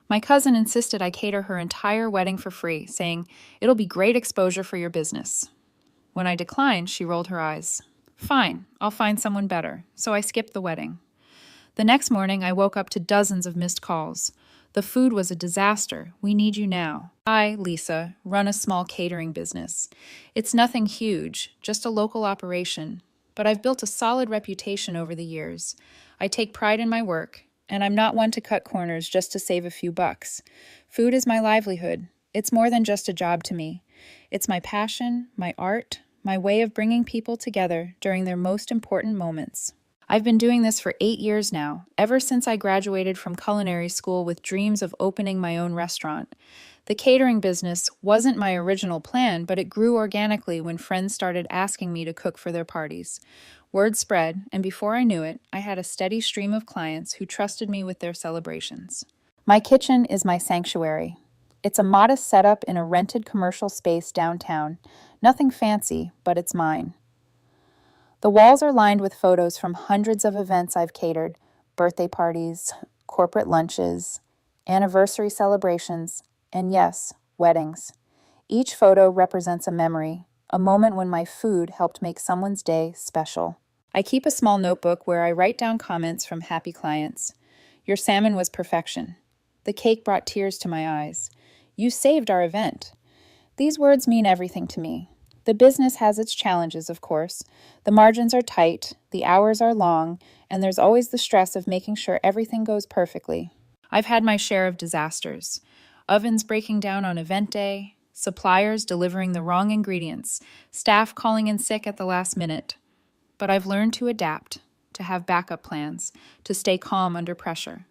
My cousin insisted I cater her entire wedding for free, saying, "It'll be great exposure for your business." When I declined, she rolled her eyes. "Fine, I'll find someone better." So I skipped the wedding. The next morning, I woke up to dozens of missed calls. The food was a disaster. "We need you now." I, Lisa, run a small catering business. It's nothing huge, just a local operation, but I've built a solid reputation over the years. I take pride in my work, and I'm not one to cut corners just to save a few bucks. Food is my livelihood. It's more than just a job to me. It's my passion, my art, my way of bringing people together during their most important moments. I've been doing this for 8 years now, ever since I graduated from culinary school with dreams of opening my own restaurant. The catering business wasn't my original plan, but it grew organically when friends started asking me to cook for their parties. Word spread, and before I knew it, I had a steady stream of clients who trusted me with their celebrations. My kitchen is my sanctuary. It's a modest setup in a rented commercial space downtown. Nothing fancy, but it's mine. The walls are lined with photos from hundreds of events I've catered: birthday parties, corporate lunches, anniversary celebrations, and yes, weddings. Each photo represents a memory, a moment when my food helped make someone's day special. I keep a small notebook where I write down comments from happy clients. "Your salmon was perfection." "The cake brought tears to my eyes." "You saved our event." These words mean everything to me. The business has its challenges, of course. The margins are tight, the hours are long, and there's always the stress of making sure everything goes perfectly. I've had my share of disasters: ovens breaking down on event day, suppliers delivering the wrong ingredients, staff calling in sick at the last minute. But I've learned to adapt, to have backup plans, to stay calm under pressure.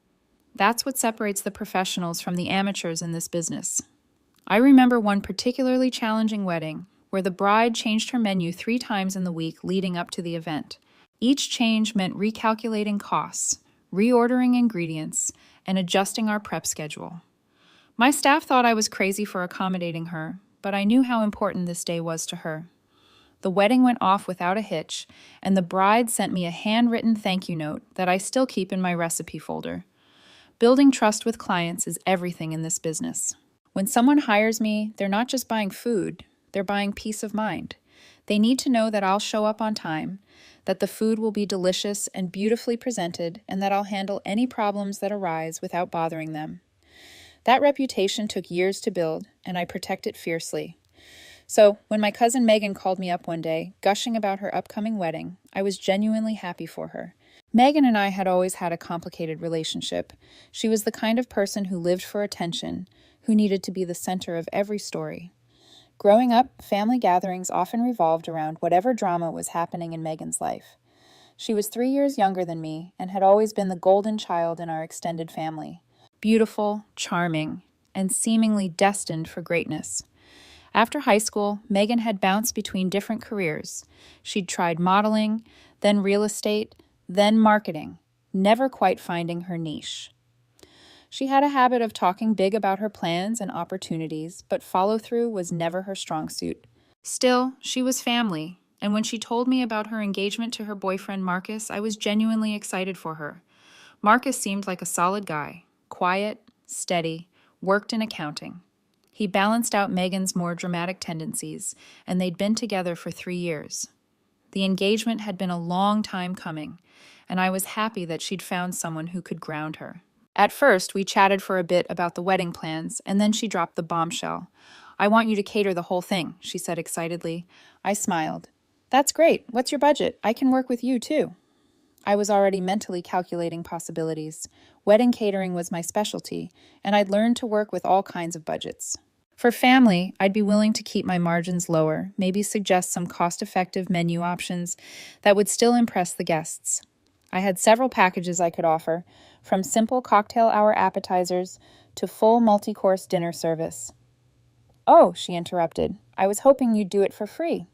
That's what separates the professionals from the amateurs in this business. I remember one particularly challenging wedding where the bride changed her menu 3 times in the week leading up to the event. Each change meant recalculating costs, reordering ingredients, and adjusting our prep schedule. My staff thought I was crazy for accommodating her, but I knew how important this day was to her. The wedding went off without a hitch, and the bride sent me a handwritten thank you note that I still keep in my recipe folder. Building trust with clients is everything in this business. When someone hires me, they're not just buying food, they're buying peace of mind. They need to know that I'll show up on time, that the food will be delicious and beautifully presented, and that I'll handle any problems that arise without bothering them. That reputation took years to build, and I protect it fiercely. So, when my cousin Megan called me up one day, gushing about her upcoming wedding, I was genuinely happy for her. Megan and I had always had a complicated relationship. She was the kind of person who lived for attention, who needed to be the center of every story. Growing up, family gatherings often revolved around whatever drama was happening in Megan's life. She was 3 years younger than me and had always been the golden child in our extended family. Beautiful, charming, and seemingly destined for greatness. After high school, Megan had bounced between different careers. She'd tried modeling, then real estate, then marketing, never quite finding her niche. She had a habit of talking big about her plans and opportunities, but follow-through was never her strong suit. Still, she was family, and when she told me about her engagement to her boyfriend Marcus, I was genuinely excited for her. Marcus seemed like a solid guy, quiet, steady, worked in accounting. He balanced out Megan's more dramatic tendencies, and they'd been together for 3 years. The engagement had been a long time coming, and I was happy that she'd found someone who could ground her. At first, we chatted for a bit about the wedding plans, and then she dropped the bombshell. "I want you to cater the whole thing," she said excitedly. I smiled. "That's great. What's your budget? I can work with you, too." I was already mentally calculating possibilities. Wedding catering was my specialty, and I'd learned to work with all kinds of budgets. For family, I'd be willing to keep my margins lower, maybe suggest some cost-effective menu options that would still impress the guests. I had several packages I could offer, from simple cocktail hour appetizers to full multi-course dinner service. "Oh," she interrupted, "I was hoping you'd do it for free.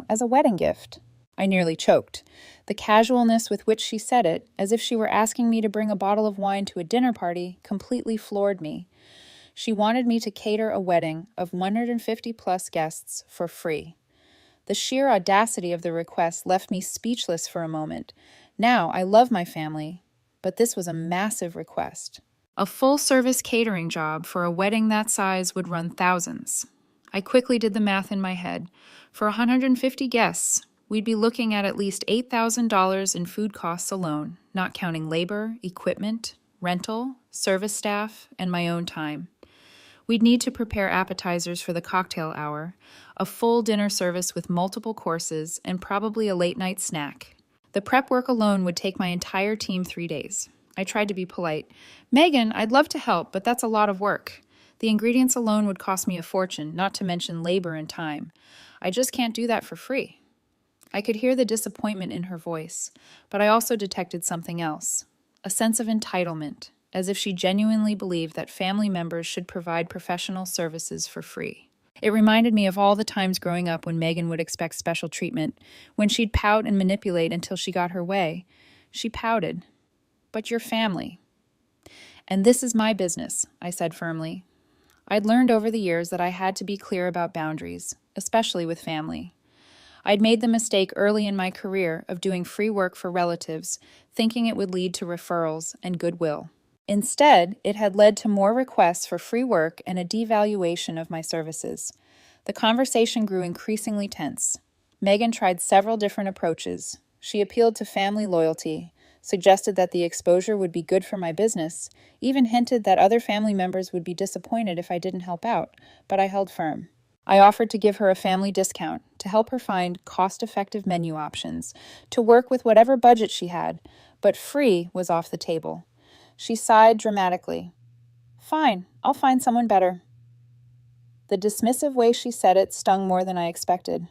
As a wedding gift." I nearly choked. The casualness with which she said it, as if she were asking me to bring a bottle of wine to a dinner party, completely floored me. She wanted me to cater a wedding of 150 plus guests for free. The sheer audacity of the request left me speechless for a moment. Now, I love my family, but this was a massive request. A full-service catering job for a wedding that size would run thousands. I quickly did the math in my head. For 150 guests, we'd be looking at least $8,000 in food costs alone, not counting labor, equipment, rental, service staff, and my own time. We'd need to prepare appetizers for the cocktail hour, a full dinner service with multiple courses, and probably a late-night snack. The prep work alone would take my entire team 3 days. I tried to be polite. "Megan, I'd love to help, but that's a lot of work. The ingredients alone would cost me a fortune, not to mention labor and time. I just can't do that for free." I could hear the disappointment in her voice, but I also detected something else, a sense of entitlement, as if she genuinely believed that family members should provide professional services for free. It reminded me of all the times growing up when Megan would expect special treatment, when she'd pout and manipulate until she got her way. She pouted. "But you're family." "And this is my business," I said firmly. I'd learned over the years that I had to be clear about boundaries, especially with family. I'd made the mistake early in my career of doing free work for relatives, thinking it would lead to referrals and goodwill. Instead, it had led to more requests for free work and a devaluation of my services. The conversation grew increasingly tense. Megan tried several different approaches. She appealed to family loyalty, suggested that the exposure would be good for my business, even hinted that other family members would be disappointed if I didn't help out, but I held firm. I offered to give her a family discount, to help her find cost-effective menu options, to work with whatever budget she had, but free was off the table. She sighed dramatically. "Fine, I'll find someone better." The dismissive way she said it stung more than I expected.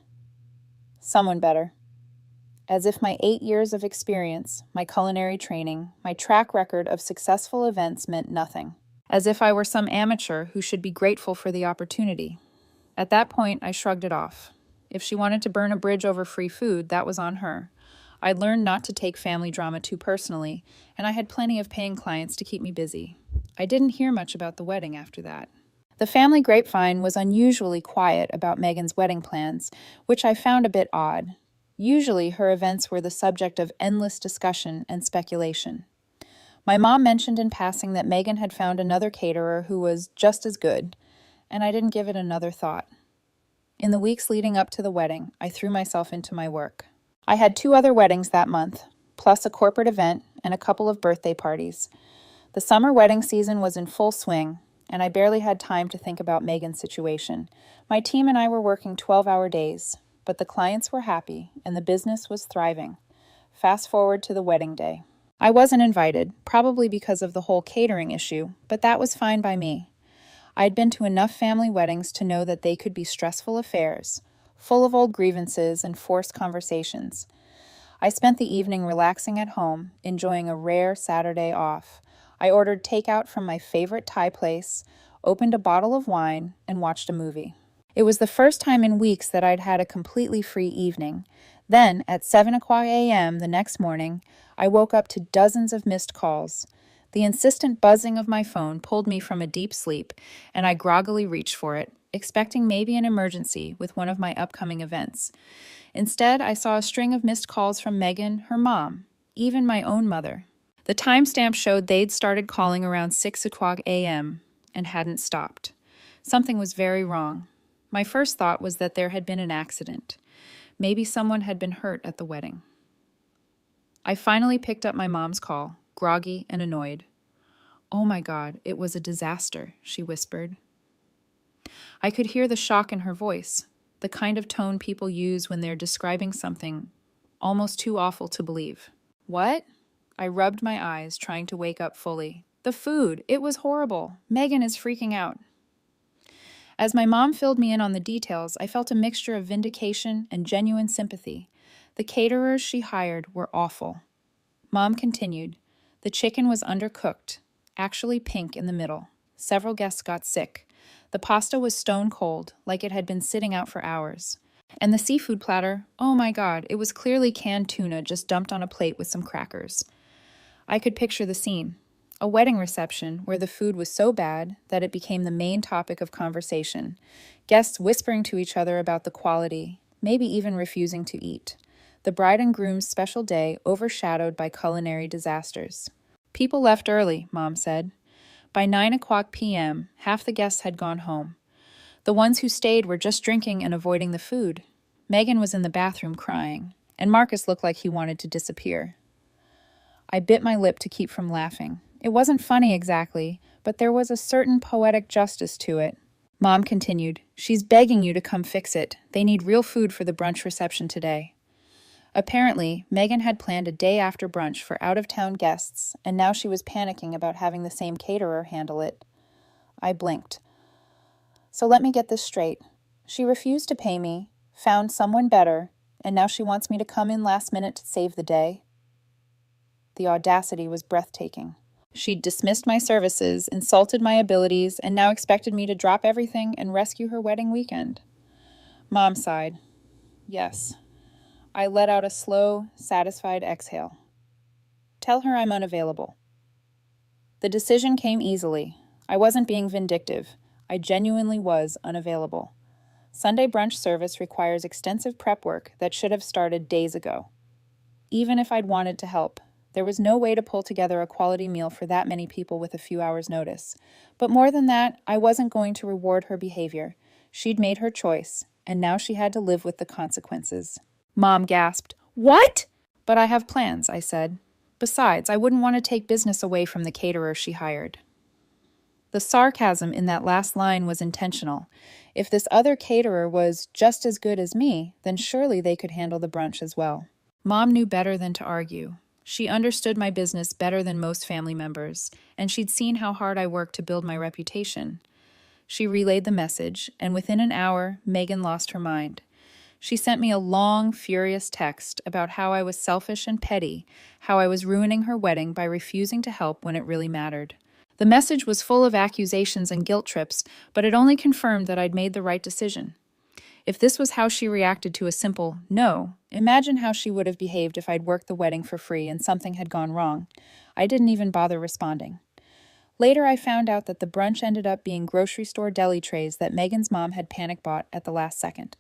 Someone better. As if my 8 years of experience, my culinary training, my track record of successful events meant nothing. As if I were some amateur who should be grateful for the opportunity. At that point, I shrugged it off. If she wanted to burn a bridge over free food, that was on her. I'd learned not to take family drama too personally, and I had plenty of paying clients to keep me busy. I didn't hear much about the wedding after that. The family grapevine was unusually quiet about Megan's wedding plans, which I found a bit odd. Usually, her events were the subject of endless discussion and speculation. My mom mentioned in passing that Megan had found another caterer who was just as good, and I didn't give it another thought. In the weeks leading up to the wedding, I threw myself into my work. I had 2 other weddings that month, plus a corporate event and a couple of birthday parties. The summer wedding season was in full swing, and I barely had time to think about Megan's situation. My team and I were working 12-hour days, but the clients were happy and the business was thriving. Fast forward to the wedding day. I wasn't invited, probably because of the whole catering issue, but that was fine by me. I'd been to enough family weddings to know that they could be stressful affairs, full of old grievances and forced conversations. I spent the evening relaxing at home, enjoying a rare Saturday off. I ordered takeout from my favorite Thai place, opened a bottle of wine, and watched a movie. It was the first time in weeks that I'd had a completely free evening. Then, at 7:00 a.m. the next morning, I woke up to dozens of missed calls. The insistent buzzing of my phone pulled me from a deep sleep, and I groggily reached for it, expecting maybe an emergency with one of my upcoming events. Instead, I saw a string of missed calls from Megan, her mom, even my own mother. The timestamp showed they'd started calling around 6:00 a.m. and hadn't stopped. Something was very wrong. My first thought was that there had been an accident. Maybe someone had been hurt at the wedding. I finally picked up my mom's call, groggy and annoyed. "Oh my God, it was a disaster," she whispered. I could hear the shock in her voice, the kind of tone people use when they're describing something almost too awful to believe. "What?" I rubbed my eyes, trying to wake up fully. "The food, it was horrible. Megan is freaking out." As my mom filled me in on the details, I felt a mixture of vindication and genuine sympathy. The caterers she hired were awful. Mom continued. The chicken was undercooked, actually pink in the middle. Several guests got sick. The pasta was stone cold, like it had been sitting out for hours. And the seafood platter, oh my God, it was clearly canned tuna just dumped on a plate with some crackers. I could picture the scene. A wedding reception where the food was so bad that it became the main topic of conversation. Guests whispering to each other about the quality, maybe even refusing to eat. The bride and groom's special day overshadowed by culinary disasters. People left early, Mom said. By 9 o'clock p.m., half the guests had gone home. The ones who stayed were just drinking and avoiding the food. Megan was in the bathroom crying, and Marcus looked like he wanted to disappear. I bit my lip to keep from laughing. It wasn't funny exactly, but there was a certain poetic justice to it. Mom continued, "She's begging you to come fix it. They need real food for the brunch reception today." Apparently, Megan had planned a day after brunch for out-of-town guests, and now she was panicking about having the same caterer handle it. I blinked. So let me get this straight. She refused to pay me, found someone better, and now she wants me to come in last minute to save the day? The audacity was breathtaking. She'd dismissed my services, insulted my abilities, and now expected me to drop everything and rescue her wedding weekend. Mom sighed. Yes. I let out a slow, satisfied exhale. Tell her I'm unavailable. The decision came easily. I wasn't being vindictive. I genuinely was unavailable. Sunday brunch service requires extensive prep work that should have started days ago. Even if I'd wanted to help, there was no way to pull together a quality meal for that many people with a few hours' notice. But more than that, I wasn't going to reward her behavior. She'd made her choice, and now she had to live with the consequences. Mom gasped, "What?" "But I have plans," I said. "Besides, I wouldn't want to take business away from the caterer she hired." The sarcasm in that last line was intentional. If this other caterer was just as good as me, then surely they could handle the brunch as well. Mom knew better than to argue. She understood my business better than most family members, and she'd seen how hard I worked to build my reputation. She relayed the message, and within an hour, Megan lost her mind. She sent me a long, furious text about how I was selfish and petty, how I was ruining her wedding by refusing to help when it really mattered. The message was full of accusations and guilt trips, but it only confirmed that I'd made the right decision. If this was how she reacted to a simple no, imagine how she would have behaved if I'd worked the wedding for free and something had gone wrong. I didn't even bother responding. Later, I found out that the brunch ended up being grocery store deli trays that Megan's mom had panic bought at the last second.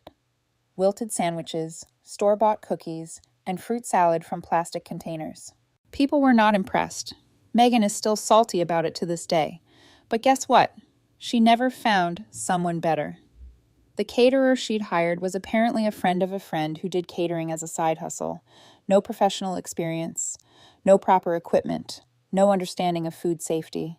Wilted sandwiches, store-bought cookies, and fruit salad from plastic containers. People were not impressed. Megan is still salty about it to this day. But guess what? She never found someone better. The caterer she'd hired was apparently a friend of a friend who did catering as a side hustle. No professional experience, no proper equipment, no understanding of food safety.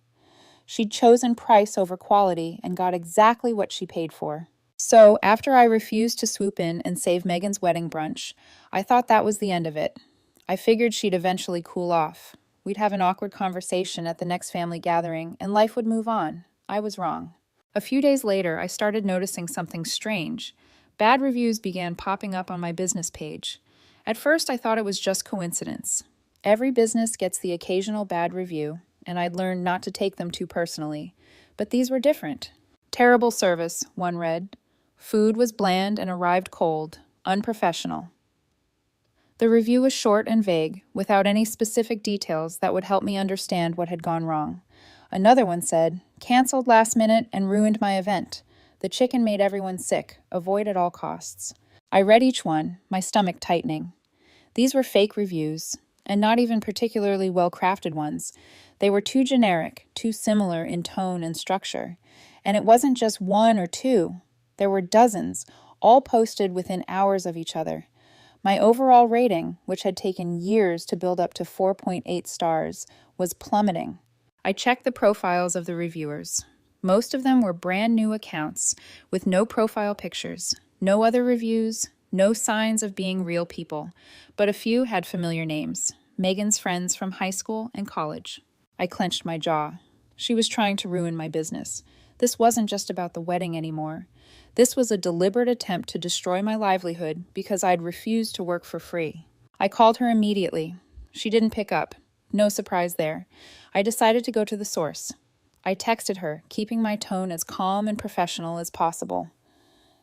She'd chosen price over quality and got exactly what she paid for. So, after I refused to swoop in and save Megan's wedding brunch, I thought that was the end of it. I figured she'd eventually cool off. We'd have an awkward conversation at the next family gathering, and life would move on. I was wrong. A few days later, I started noticing something strange. Bad reviews began popping up on my business page. At first, I thought it was just coincidence. Every business gets the occasional bad review, and I'd learned not to take them too personally. But these were different. Terrible service, one read. Food was bland and arrived cold, unprofessional. The review was short and vague, without any specific details that would help me understand what had gone wrong. Another one said, "Canceled last minute and ruined my event. The chicken made everyone sick. Avoid at all costs." I read each one, my stomach tightening. These were fake reviews, and not even particularly well-crafted ones. They were too generic, too similar in tone and structure. And it wasn't just one or two. There were dozens, all posted within hours of each other. My overall rating, which had taken years to build up to 4.8 stars, was plummeting. I checked the profiles of the reviewers. Most of them were brand new accounts, with no profile pictures, no other reviews, no signs of being real people, but a few had familiar names, Megan's friends from high school and college. I clenched my jaw. She was trying to ruin my business. This wasn't just about the wedding anymore. This was a deliberate attempt to destroy my livelihood because I'd refused to work for free. I called her immediately. She didn't pick up. No surprise there. I decided to go to the source. I texted her, keeping my tone as calm and professional as possible.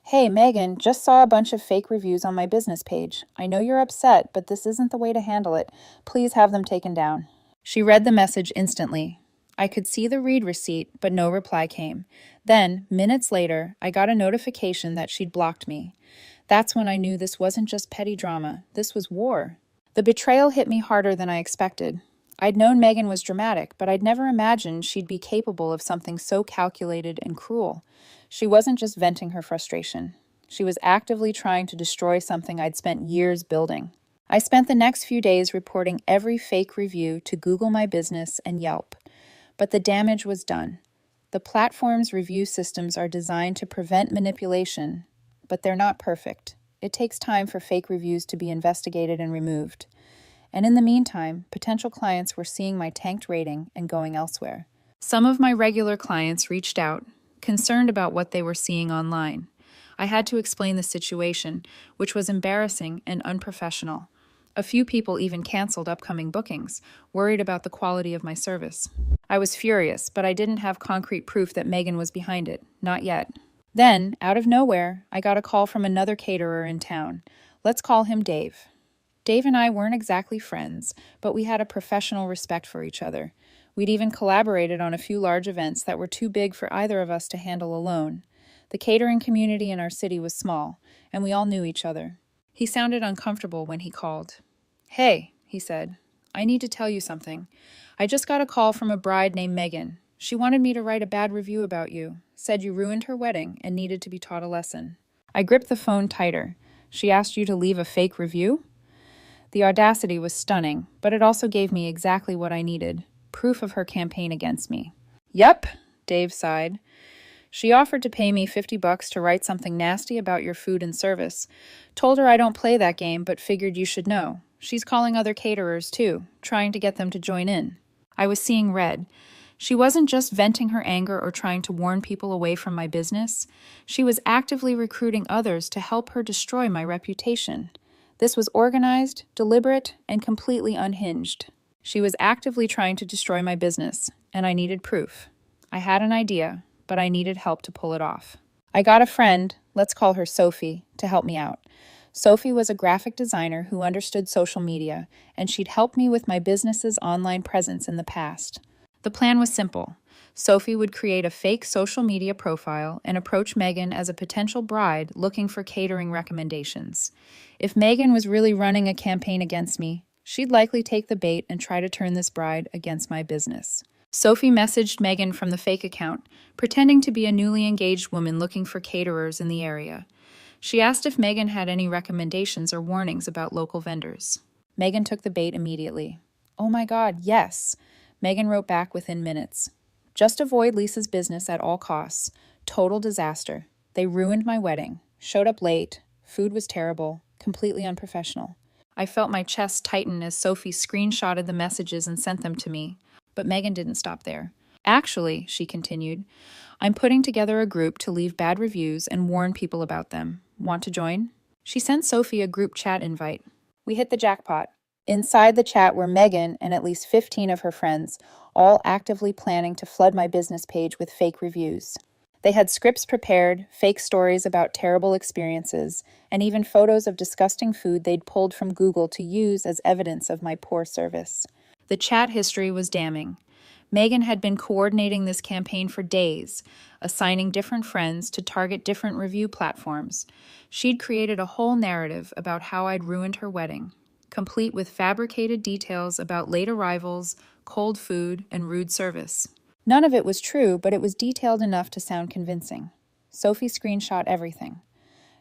"Hey, Megan, just saw a bunch of fake reviews on my business page. I know you're upset, but this isn't the way to handle it. Please have them taken down." She read the message instantly. I could see the read receipt, but no reply came. Then, minutes later, I got a notification that she'd blocked me. That's when I knew this wasn't just petty drama. This was war. The betrayal hit me harder than I expected. I'd known Megan was dramatic, but I'd never imagined she'd be capable of something so calculated and cruel. She wasn't just venting her frustration. She was actively trying to destroy something I'd spent years building. I spent the next few days reporting every fake review to Google My Business and Yelp. But the damage was done. The platform's review systems are designed to prevent manipulation, but they're not perfect. It takes time for fake reviews to be investigated and removed. And in the meantime, potential clients were seeing my tanked rating and going elsewhere. Some of my regular clients reached out, concerned about what they were seeing online. I had to explain the situation, which was embarrassing and unprofessional. A few people even canceled upcoming bookings, worried about the quality of my service. I was furious, but I didn't have concrete proof that Megan was behind it. Not yet. Then, out of nowhere, I got a call from another caterer in town. Let's call him Dave. Dave and I weren't exactly friends, but we had a professional respect for each other. We'd even collaborated on a few large events that were too big for either of us to handle alone. The catering community in our city was small, and we all knew each other. He sounded uncomfortable when he called. "Hey," he said, "I need to tell you something. I just got a call from a bride named Megan. She wanted me to write a bad review about you, said you ruined her wedding and needed to be taught a lesson." I gripped the phone tighter. "She asked you to leave a fake review?" The audacity was stunning, but it also gave me exactly what I needed, proof of her campaign against me. "Yep," Dave sighed. "She offered to pay me $50 to write something nasty about your food and service. Told her I don't play that game, but figured you should know. She's calling other caterers too, trying to get them to join in." I was seeing red. She wasn't just venting her anger or trying to warn people away from my business. She was actively recruiting others to help her destroy my reputation. This was organized, deliberate, and completely unhinged. She was actively trying to destroy my business, and I needed proof. I had an idea, but I needed help to pull it off. I got a friend, let's call her Sophie, to help me out. Sophie was a graphic designer who understood social media, and she'd helped me with my business's online presence in the past. The plan was simple. Sophie would create a fake social media profile and approach Megan as a potential bride looking for catering recommendations. If Megan was really running a campaign against me, she'd likely take the bait and try to turn this bride against my business. Sophie messaged Megan from the fake account, pretending to be a newly engaged woman looking for caterers in the area. She asked if Megan had any recommendations or warnings about local vendors. Megan took the bait immediately. "Oh my God, yes," Megan wrote back within minutes. "Just avoid Lisa's business at all costs. Total disaster. They ruined my wedding. Showed up late. Food was terrible. Completely unprofessional." I felt my chest tighten as Sophie screenshotted the messages and sent them to me. But Megan didn't stop there. "Actually," she continued, "I'm putting together a group to leave bad reviews and warn people about them. Want to join?" She sent Sophie a group chat invite. We hit the jackpot. Inside the chat were Megan and at least 15 of her friends, all actively planning to flood my business page with fake reviews. They had scripts prepared, fake stories about terrible experiences, and even photos of disgusting food they'd pulled from Google to use as evidence of my poor service. The chat history was damning. Megan had been coordinating this campaign for days, assigning different friends to target different review platforms. She'd created a whole narrative about how I'd ruined her wedding, complete with fabricated details about late arrivals, cold food, and rude service. None of it was true, but it was detailed enough to sound convincing. Sophie screenshot everything.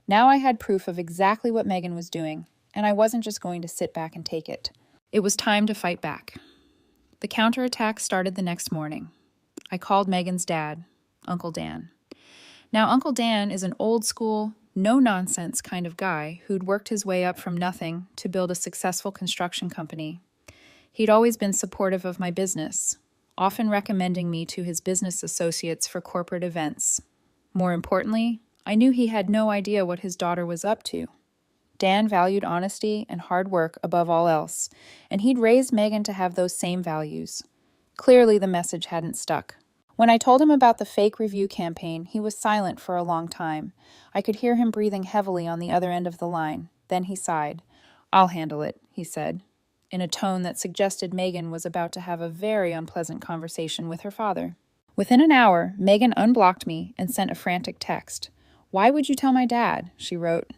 Now I had proof of exactly what Megan was doing, and I wasn't just going to sit back and take it. It was time to fight back. The counterattack started the next morning. I called Megan's dad, Uncle Dan. Now, Uncle Dan is an old-school, no-nonsense kind of guy who'd worked his way up from nothing to build a successful construction company. He'd always been supportive of my business, often recommending me to his business associates for corporate events. More importantly, I knew he had no idea what his daughter was up to. Dan valued honesty and hard work above all else, and he'd raised Megan to have those same values. Clearly, the message hadn't stuck. When I told him about the fake review campaign, he was silent for a long time. I could hear him breathing heavily on the other end of the line. Then he sighed. "I'll handle it," he said, in a tone that suggested Megan was about to have a very unpleasant conversation with her father. Within an hour, Megan unblocked me and sent a frantic text. "Why would you tell my dad?" she wrote.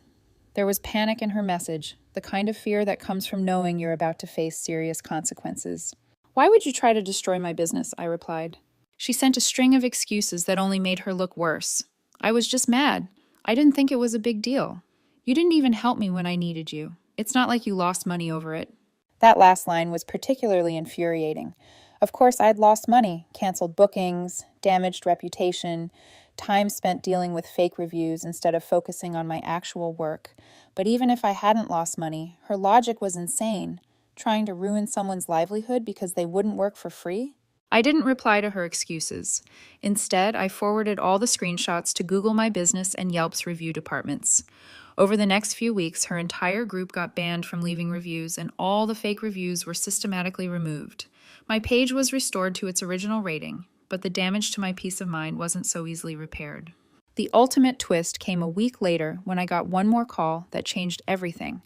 There was panic in her message, the kind of fear that comes from knowing you're about to face serious consequences. Why would you try to destroy my business? I replied. She sent a string of excuses that only made her look worse. I was just mad. I didn't think it was a big deal. You didn't even help me when I needed you. It's not like you lost money over it. That last line was particularly infuriating. Of course, I'd lost money, canceled bookings, damaged reputation, time spent dealing with fake reviews instead of focusing on my actual work. But even if I hadn't lost money, her logic was insane. Trying to ruin someone's livelihood because they wouldn't work for free? I didn't reply to her excuses. Instead, I forwarded all the screenshots to Google My Business and Yelp's review departments. Over the next few weeks, her entire group got banned from leaving reviews, and all the fake reviews were systematically removed. My page was restored to its original rating, but the damage to my peace of mind wasn't so easily repaired. The ultimate twist came a week later when I got one more call that changed everything.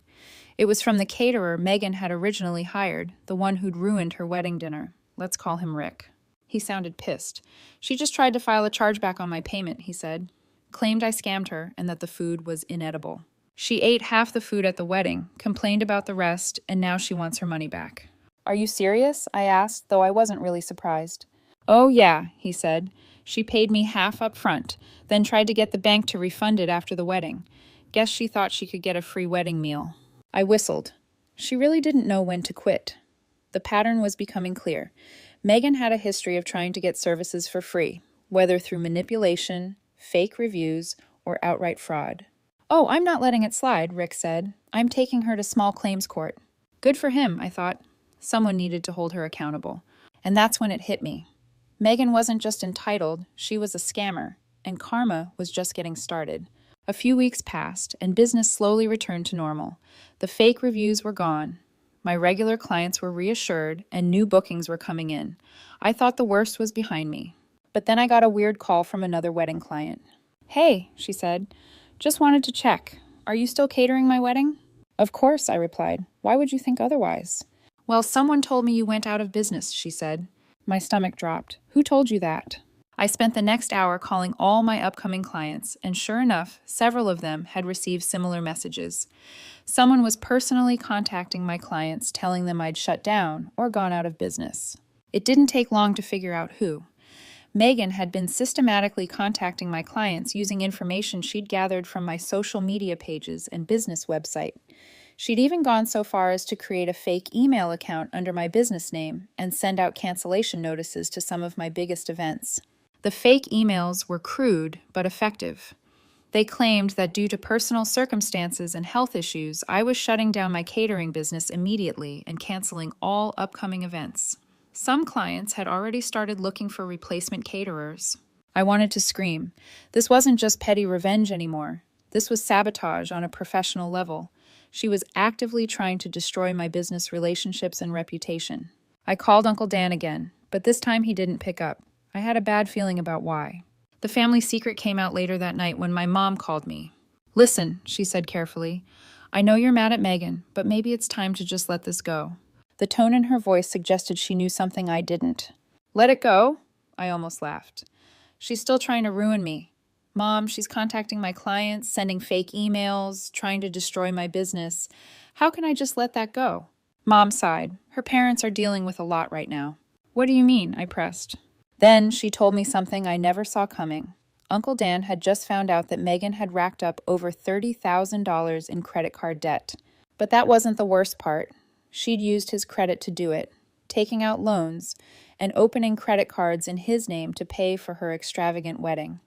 It was from the caterer Megan had originally hired, the one who'd ruined her wedding dinner. Let's call him Rick. He sounded pissed. She just tried to file a chargeback on my payment, he said. Claimed I scammed her and that the food was inedible. She ate half the food at the wedding, complained about the rest, and now she wants her money back. Are you serious? I asked, though I wasn't really surprised. Oh yeah, he said. She paid me half up front, then tried to get the bank to refund it after the wedding. Guess she thought she could get a free wedding meal. I whistled. She really didn't know when to quit. The pattern was becoming clear. Megan had a history of trying to get services for free, whether through manipulation, fake reviews, or outright fraud. Oh, I'm not letting it slide, Rick said. I'm taking her to small claims court. Good for him, I thought. Someone needed to hold her accountable. And that's when it hit me. Megan wasn't just entitled, she was a scammer, and karma was just getting started. A few weeks passed, and business slowly returned to normal. The fake reviews were gone. My regular clients were reassured, and new bookings were coming in. I thought the worst was behind me. But then I got a weird call from another wedding client. Hey, she said, just wanted to check. Are you still catering my wedding? Of course, I replied. Why would you think otherwise? Well, someone told me you went out of business, she said. My stomach dropped. Who told you that? I spent the next hour calling all my upcoming clients, and sure enough, several of them had received similar messages. Someone was personally contacting my clients, telling them I'd shut down or gone out of business. It didn't take long to figure out who. Megan had been systematically contacting my clients using information she'd gathered from my social media pages and business website. She'd even gone so far as to create a fake email account under my business name and send out cancellation notices to some of my biggest events. The fake emails were crude but effective. They claimed that due to personal circumstances and health issues, I was shutting down my catering business immediately and canceling all upcoming events. Some clients had already started looking for replacement caterers. I wanted to scream. This wasn't just petty revenge anymore. This was sabotage on a professional level. She was actively trying to destroy my business relationships and reputation. I called Uncle Dan again, but this time he didn't pick up. I had a bad feeling about why. The family secret came out later that night when my mom called me. Listen, she said carefully. I know you're mad at Megan, but maybe it's time to just let this go. The tone in her voice suggested she knew something I didn't. Let it go? I almost laughed. She's still trying to ruin me. Mom, she's contacting my clients, sending fake emails, trying to destroy my business. How can I just let that go? Mom sighed. Her parents are dealing with a lot right now. What do you mean? I pressed. Then she told me something I never saw coming. Uncle Dan had just found out that Megan had racked up over $30,000 in credit card debt. But that wasn't the worst part. She'd used his credit to do it, taking out loans and opening credit cards in his name to pay for her extravagant wedding.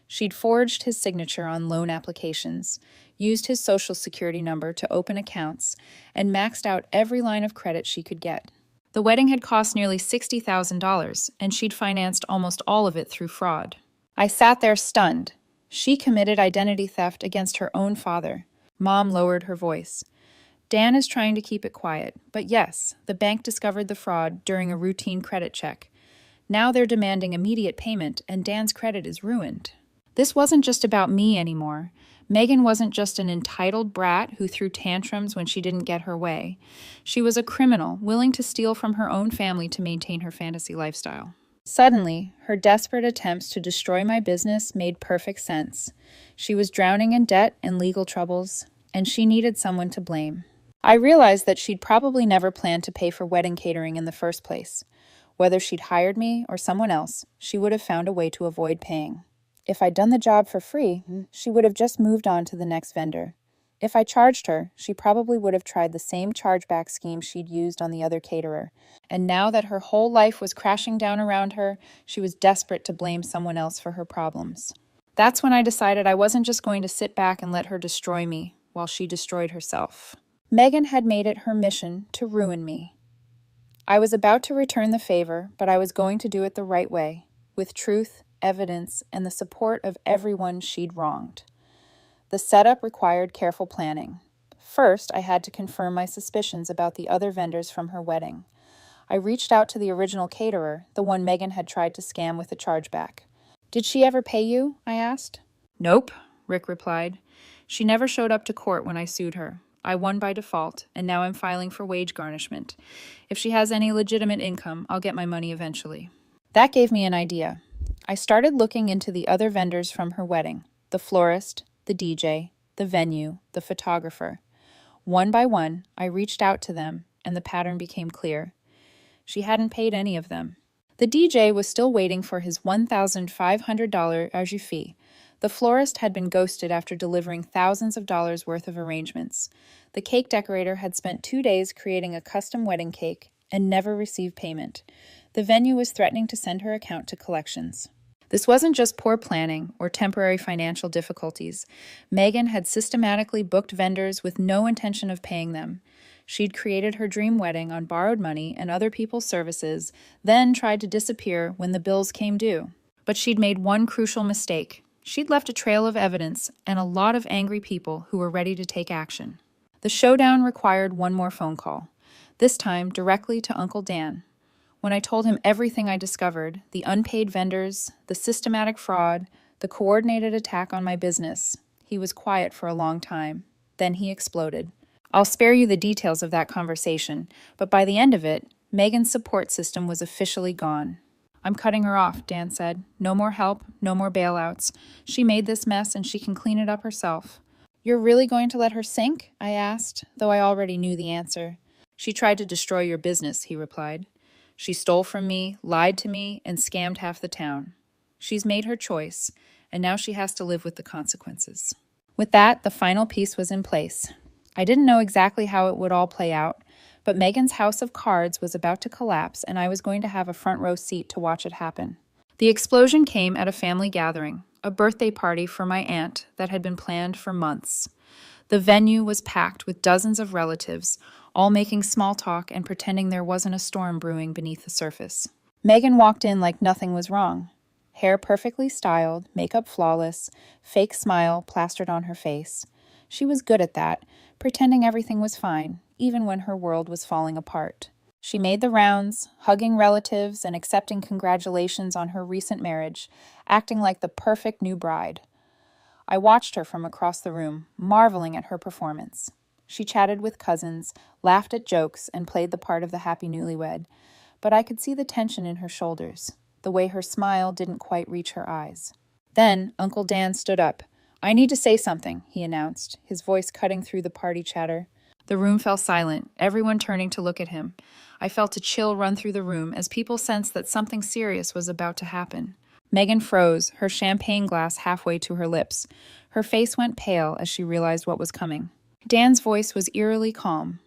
She'd forged his signature on loan applications, used his social security number to open accounts, and maxed out every line of credit she could get. The wedding had cost nearly $60,000, and she'd financed almost all of it through fraud. I sat there stunned. She committed identity theft against her own father. Mom lowered her voice. Dan is trying to keep it quiet, but yes, the bank discovered the fraud during a routine credit check. Now they're demanding immediate payment, and Dan's credit is ruined. This wasn't just about me anymore. Megan wasn't just an entitled brat who threw tantrums when she didn't get her way. She was a criminal, willing to steal from her own family to maintain her fantasy lifestyle. Suddenly, her desperate attempts to destroy my business made perfect sense. She was drowning in debt and legal troubles, and she needed someone to blame. I realized that she'd probably never planned to pay for wedding catering in the first place. Whether she'd hired me or someone else, she would have found a way to avoid paying. If I'd done the job for free, she would have just moved on to the next vendor. If I charged her, she probably would have tried the same chargeback scheme she'd used on the other caterer. And now that her whole life was crashing down around her, she was desperate to blame someone else for her problems. That's when I decided I wasn't just going to sit back and let her destroy me while she destroyed herself. Megan had made it her mission to ruin me. I was about to return the favor, but I was going to do it the right way, with truth, evidence, and the support of everyone she'd wronged. The setup required careful planning. First, I had to confirm my suspicions about the other vendors from her wedding. I reached out to the original caterer, the one Megan had tried to scam with a chargeback. "Did she ever pay you?" I asked. "Nope," Rick replied. "She never showed up to court when I sued her. I won by default, and now I'm filing for wage garnishment. If she has any legitimate income, I'll get my money eventually." That gave me an idea. I started looking into the other vendors from her wedding: the florist, the DJ, the venue, the photographer. One by one, I reached out to them, and the pattern became clear. She hadn't paid any of them. The DJ was still waiting for his $1,500 arrangement fee. The florist had been ghosted after delivering thousands of dollars worth of arrangements. The cake decorator had spent 2 days creating a custom wedding cake and never received payment. The venue was threatening to send her account to collections. This wasn't just poor planning or temporary financial difficulties. Megan had systematically booked vendors with no intention of paying them. She'd created her dream wedding on borrowed money and other people's services, then tried to disappear when the bills came due. But she'd made one crucial mistake. She'd left a trail of evidence and a lot of angry people who were ready to take action. The showdown required one more phone call, this time directly to Uncle Dan. When I told him everything I discovered, the unpaid vendors, the systematic fraud, the coordinated attack on my business, he was quiet for a long time. Then he exploded. I'll spare you the details of that conversation, but by the end of it, Megan's support system was officially gone. "I'm cutting her off," Dan said. "No more help, no more bailouts. She made this mess and she can clean it up herself." "You're really going to let her sink?" I asked, though I already knew the answer. "She tried to destroy your business," he replied. "She stole from me, lied to me, and scammed half the town. She's made her choice, and now she has to live with the consequences." With that, the final piece was in place. I didn't know exactly how it would all play out, but Megan's house of cards was about to collapse, and I was going to have a front row seat to watch it happen. The explosion came at a family gathering, a birthday party for my aunt that had been planned for months. The venue was packed with dozens of relatives, all making small talk and pretending there wasn't a storm brewing beneath the surface. Megan walked in like nothing was wrong. Hair perfectly styled, makeup flawless, fake smile plastered on her face. She was good at that, pretending everything was fine, even when her world was falling apart. She made the rounds, hugging relatives and accepting congratulations on her recent marriage, acting like the perfect new bride. I watched her from across the room, marveling at her performance. She chatted with cousins, laughed at jokes, and played the part of the happy newlywed, but I could see the tension in her shoulders, the way her smile didn't quite reach her eyes. Then Uncle Dan stood up. "I need to say something," he announced, his voice cutting through the party chatter. The room fell silent, everyone turning to look at him. I felt a chill run through the room as people sensed that something serious was about to happen. Megan froze, her champagne glass halfway to her lips. Her face went pale as she realized what was coming. Dan's voice was eerily calm.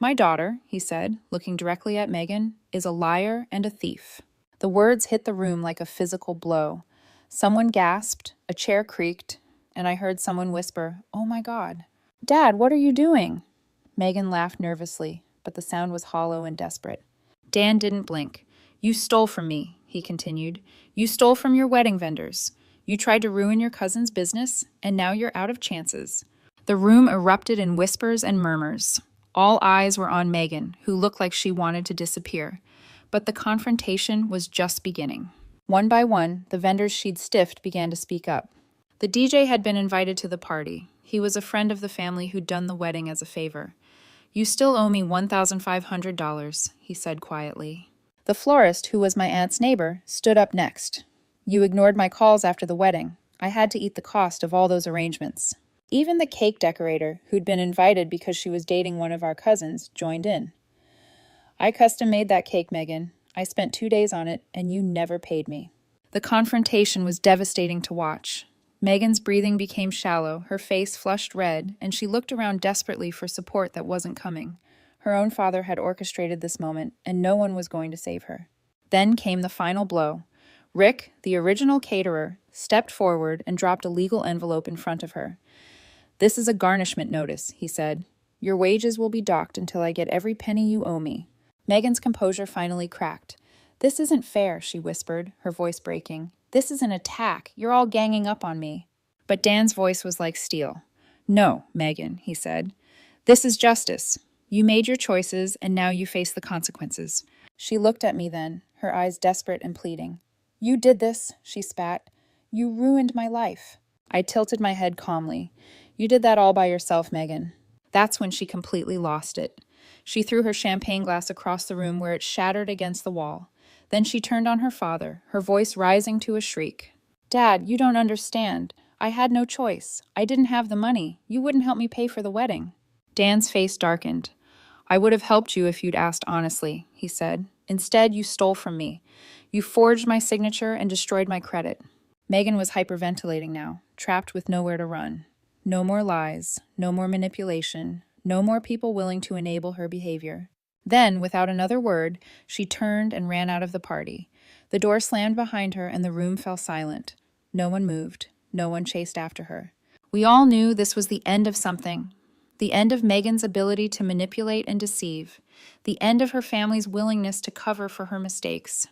"My daughter," he said, looking directly at Megan, "is a liar and a thief." The words hit the room like a physical blow. Someone gasped, a chair creaked, and I heard someone whisper, "Oh my God." "Dad, what are you doing?" Megan laughed nervously, but the sound was hollow and desperate. Dan didn't blink. "You stole from me," he continued. "You stole from your wedding vendors. You tried to ruin your cousin's business, and now you're out of chances." The room erupted in whispers and murmurs. All eyes were on Megan, who looked like she wanted to disappear. But the confrontation was just beginning. One by one, the vendors she'd stiffed began to speak up. The DJ had been invited to the party. He was a friend of the family who'd done the wedding as a favor. "You still owe me $1,500, he said quietly. The florist, who was my aunt's neighbor, stood up next. "You ignored my calls after the wedding. I had to eat the cost of all those arrangements." Even the cake decorator, who'd been invited because she was dating one of our cousins, joined in. I custom made that cake, Megan. I spent 2 days on it, and you never paid me. The confrontation was devastating to watch. Megan's breathing became shallow, her face flushed red, and she looked around desperately for support that wasn't coming. Her own father had orchestrated this moment, and no one was going to save her. Then came the final blow. Rick, the original caterer, stepped forward and dropped a legal envelope in front of her. "This is a garnishment notice," he said. "Your wages will be docked until I get every penny you owe me." Megan's composure finally cracked. "This isn't fair," she whispered, her voice breaking. "This is an attack. You're all ganging up on me." But Dan's voice was like steel. "No, Megan," he said. "This is justice. You made your choices, and now you face the consequences." She looked at me then, her eyes desperate and pleading. "You did this," she spat. "You ruined my life." I tilted my head calmly. "You did that all by yourself, Megan." That's when she completely lost it. She threw her champagne glass across the room where it shattered against the wall. Then she turned on her father, her voice rising to a shriek. "Dad, you don't understand. I had no choice. I didn't have the money. You wouldn't help me pay for the wedding." Dan's face darkened. "I would have helped you if you'd asked honestly," he said. "Instead, you stole from me. You forged my signature and destroyed my credit." Megan was hyperventilating now, trapped with nowhere to run. No more lies, no more manipulation, no more people willing to enable her behavior. Then, without another word, she turned and ran out of the party. The door slammed behind her and the room fell silent. No one moved. No one chased after her. We all knew this was the end of something. The end of Megan's ability to manipulate and deceive. The end of her family's willingness to cover for her mistakes.